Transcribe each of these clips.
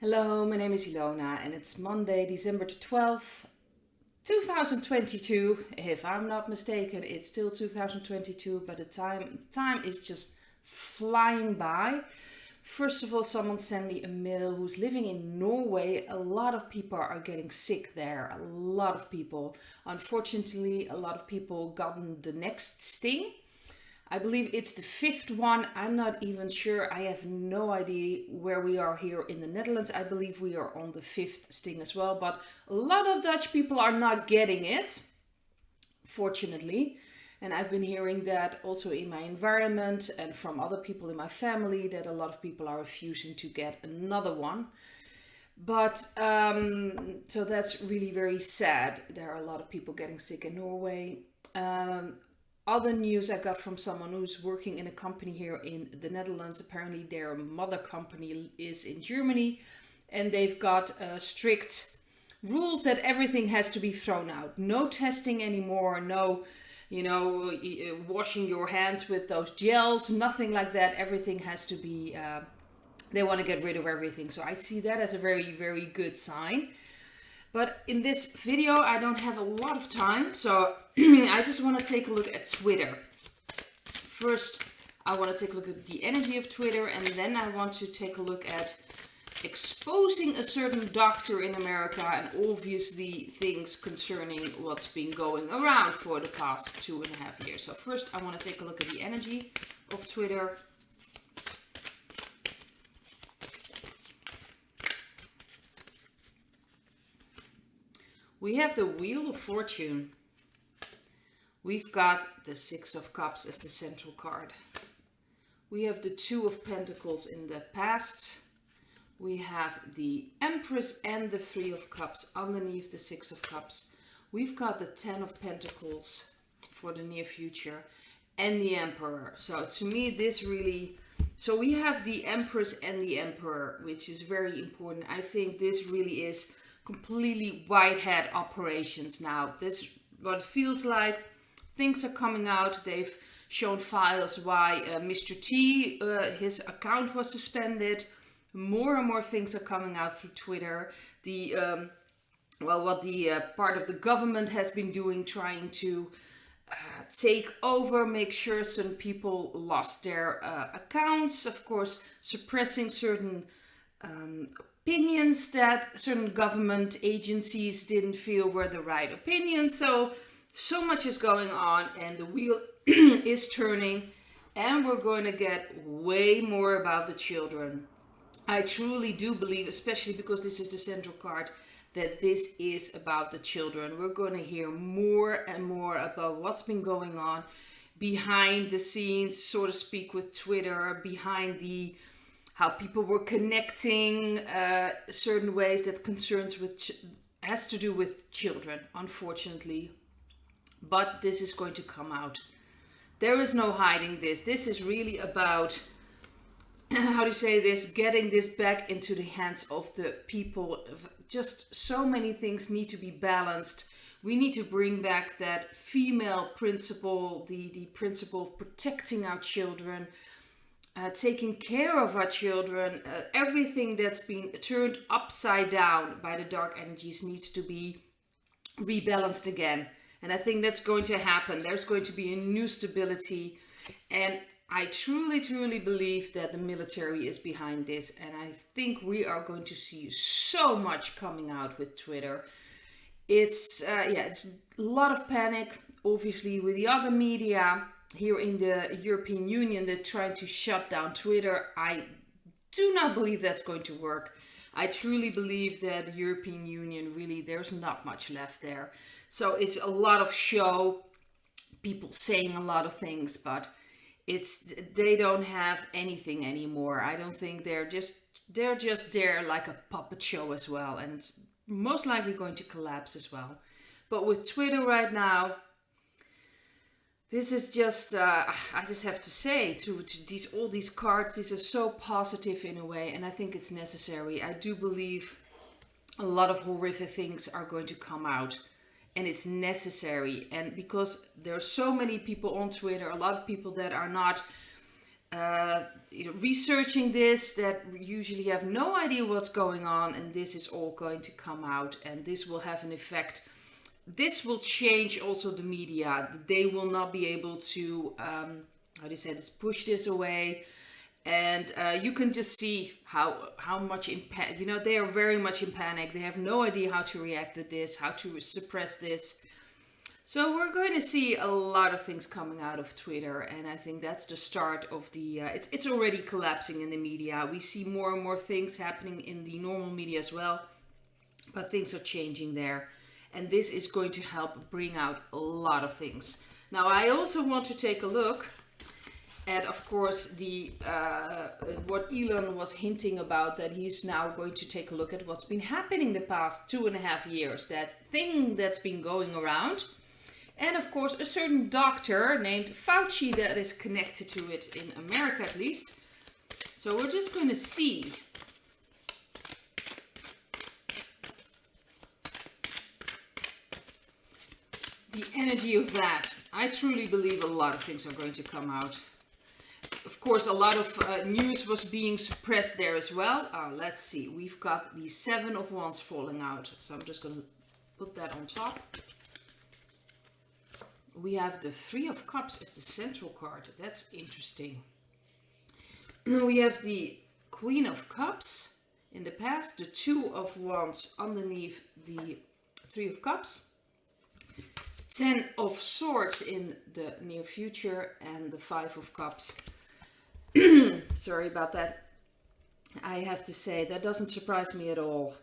Hello, my name is Ilona and it's Monday, December the 12th, 2022. If I'm not mistaken, it's still 2022, but the time is just flying by. First of all, someone sent me a mail who's living in Norway. A lot of people are getting sick there. A lot of people. Unfortunately, a lot of people gotten the next sting. I believe it's the fifth one. I'm not even sure. I have no idea where we are here in the Netherlands. I believe we are on the fifth sting as well. But a lot of Dutch people are not getting it, fortunately. And I've been hearing that also in my environment and from other people in my family, that a lot of people are refusing to get another one. But so that's really very sad. There are a lot of people getting sick in Norway. Other news I got from someone who's working in a company here in the Netherlands. Apparently their mother company is in Germany and they've got strict rules that everything has to be thrown out. No testing anymore, no, washing your hands with those gels, nothing like that. Everything has to be, they want to get rid of everything. So I see that as a very, very good sign. But in this video, I don't have a lot of time, so I just want to take a look at Twitter. First, I want to take a look at the energy of Twitter, and then I want to take a look at exposing a certain doctor in America and obviously things concerning what's been going around for the past 2.5 years. So first, I want to take a look at the energy of Twitter. We have the Wheel of Fortune. We've got the Six of Cups as the central card. We have the Two of Pentacles in the past. We have the Empress and the Three of Cups underneath the Six of Cups. We've got the Ten of Pentacles for the near future and the Emperor. So to me, this really... So we have the Empress and the Emperor, which is very important. I think this really is completely white hat operations now. This what it feels like. Things are coming out. They've shown files why Mr. T, his account was suspended. More and more things are coming out through Twitter. The what the part of the government has been doing, trying to take over, make sure certain people lost their accounts. Of course, suppressing certain opinions that certain government agencies didn't feel were the right opinions. So much is going on and the wheel is turning and we're going to get way more about the children. I truly do believe, especially because this is the central card, that this is about the children. We're going to hear more and more about what's been going on behind the scenes, so to speak, with Twitter, behind the how people were connecting certain ways that concerns with has to do with children, unfortunately. But this is going to come out. There is no hiding this. This is really about, how do you say this, getting this back into the hands of the people. Just so many things need to be balanced. We need to bring back that female principle, the principle of protecting our children, taking care of our children. Everything that's been turned upside down by the dark energies needs to be rebalanced again. And I think that's going to happen. There's going to be a new stability. And I truly, truly believe that the military is behind this. And I think we are going to see so much coming out with Twitter. It's a lot of panic, obviously, with the other media here in the European Union. They're trying to shut down Twitter. I do not believe that's going to work. I truly believe that the European Union, really, there's not much left there. So it's a lot of show, people saying a lot of things, but they don't have anything anymore. I don't think they're just there like a puppet show as well, and it's most likely going to collapse as well. But with Twitter right now, this is just, I just have to say, all these cards, these are so positive in a way, and I think it's necessary. I do believe a lot of horrific things are going to come out, and it's necessary. And because there are so many people on Twitter, a lot of people that are not researching this, that usually have no idea what's going on, and this is all going to come out, and this will have an effect. This will change also the media. They will not be able to, how do you say this, push this away. And you can just see how much in panic, they are very much in panic. They have no idea how to react to this, how to suppress this. So we're going to see a lot of things coming out of Twitter, and I think that's the start of the, it's already collapsing in the media. We see more and more things happening in the normal media as well, but things are changing there. And this is going to help bring out a lot of things. Now, I also want to take a look at, of course, the what Elon was hinting about, that he's now going to take a look at what's been happening the past 2.5 years, that thing that's been going around. And of course, a certain doctor named Fauci that is connected to it, in America at least. So we're just going to see. The energy of that. I truly believe a lot of things are going to come out. Of course, a lot of news was being suppressed there as well. Let's see. We've got the 7 of Wands falling out. So I'm just going to put that on top. We have the 3 of Cups as the central card. That's interesting. We have the Queen of Cups in the past. The 2 of Wands underneath the 3 of Cups. 10 of Swords in the near future. And the 5 of Cups. Sorry about that. I have to say, that doesn't surprise me at all.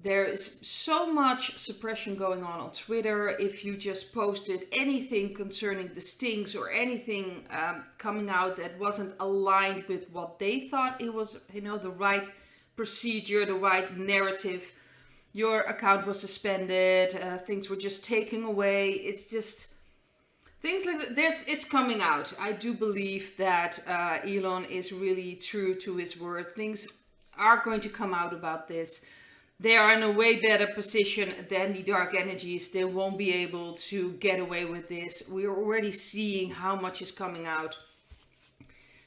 There is so much suppression going on Twitter. If you just posted anything concerning the stings or anything coming out that wasn't aligned with what they thought it was, the right procedure, the right narrative, your account was suspended, things were just taken away. It's just things like that. It's coming out. I do believe that Elon is really true to his word. Things are going to come out about this. They are in a way better position than the dark energies. They won't be able to get away with this. We are already seeing how much is coming out.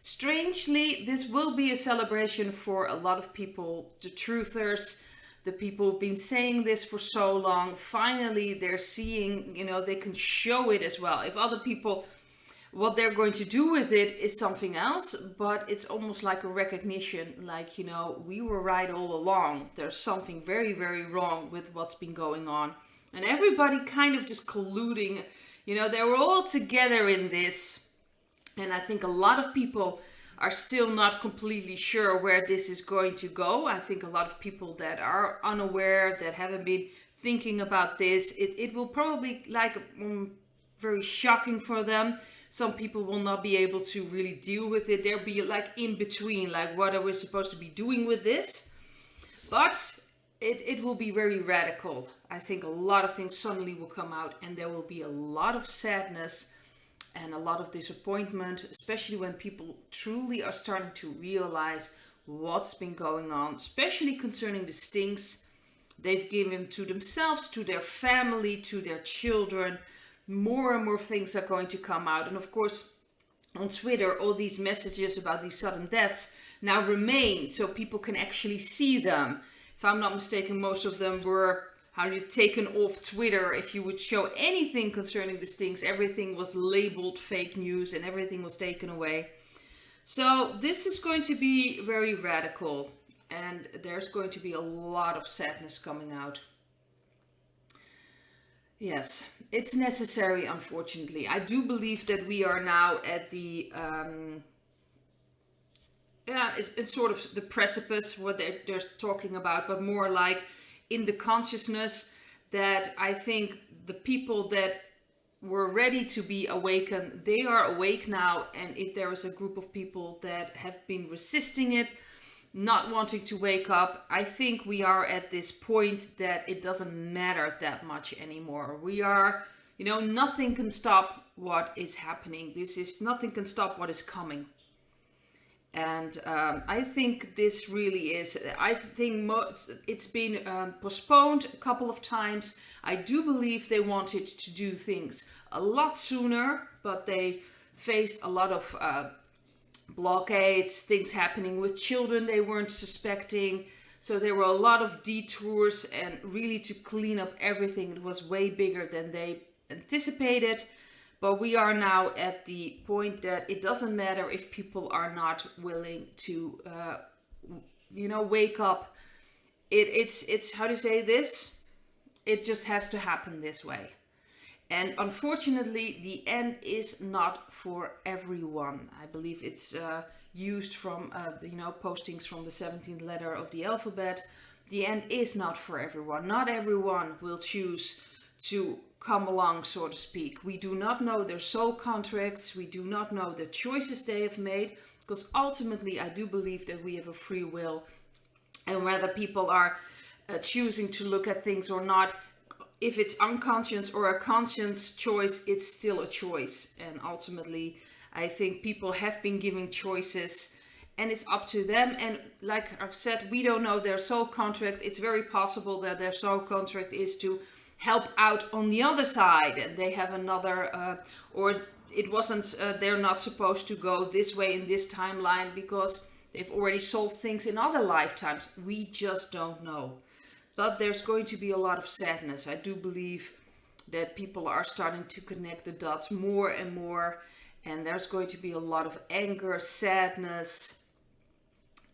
Strangely, this will be a celebration for a lot of people, the truthers, the people who've been saying this for so long. Finally, they're seeing, they can show it as well. If other people, what they're going to do with it is something else, but it's almost like a recognition, like, we were right all along. There's something very, very wrong with what's been going on. And everybody kind of just colluding, they were all together in this. And I think a lot of people are still not completely sure where this is going to go. I think a lot of people that are unaware, that haven't been thinking about this, it will probably very shocking for them. Some people will not be able to really deal with it. They'll be like in between, like, what are we supposed to be doing with this? But it will be very radical. I think a lot of things suddenly will come out, and there will be a lot of sadness and a lot of disappointment, especially when people truly are starting to realize what's been going on, especially concerning the stings they've given to themselves, to their family, to their children. More and more things are going to come out. And of course, on Twitter, all these messages about these sudden deaths now remain, so people can actually see them. If I'm not mistaken, most of them were taken off Twitter. If you would show anything concerning the stings, everything was labeled fake news and everything was taken away. So this is going to be very radical, and there's going to be a lot of sadness coming out. Yes, it's necessary, unfortunately. I do believe that we are now at the, it's sort of the precipice, what they're talking about, but more like in the consciousness that I think the people that were ready to be awakened, they are awake now. And if there is a group of people that have been resisting it, not wanting to wake up, I think we are at this point that it doesn't matter that much anymore. We are, nothing can stop what is happening. Nothing can stop what is coming. And I think this really is, I think it's been postponed a couple of times. I do believe they wanted to do things a lot sooner, but they faced a lot of blockades, things happening with children they weren't suspecting. So there were a lot of detours, and really to clean up everything, it was way bigger than they anticipated. But we are now at the point that it doesn't matter if people are not willing to, wake up. It's how to say this? It just has to happen this way. And unfortunately, the end is not for everyone. I believe it's used from, postings from the 17th letter of the alphabet. The end is not for everyone. Not everyone will choose to come along, so to speak. We do not know their soul contracts. We do not know the choices they have made. Because ultimately, I do believe that we have a free will. And whether people are choosing to look at things or not, if it's unconscious or a conscious choice, it's still a choice. And ultimately, I think people have been given choices, and it's up to them. And like I've said, we don't know their soul contract. It's very possible that their soul contract is to help out on the other side, and they have another, or it wasn't, they're not supposed to go this way in this timeline because they've already solved things in other lifetimes. We just don't know. But there's going to be a lot of sadness. I do believe that people are starting to connect the dots more and more. And there's going to be a lot of anger, sadness.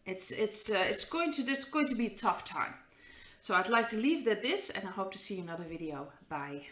It's going to be a tough time. So I'd like to leave it at this, and I hope to see you in another video. Bye.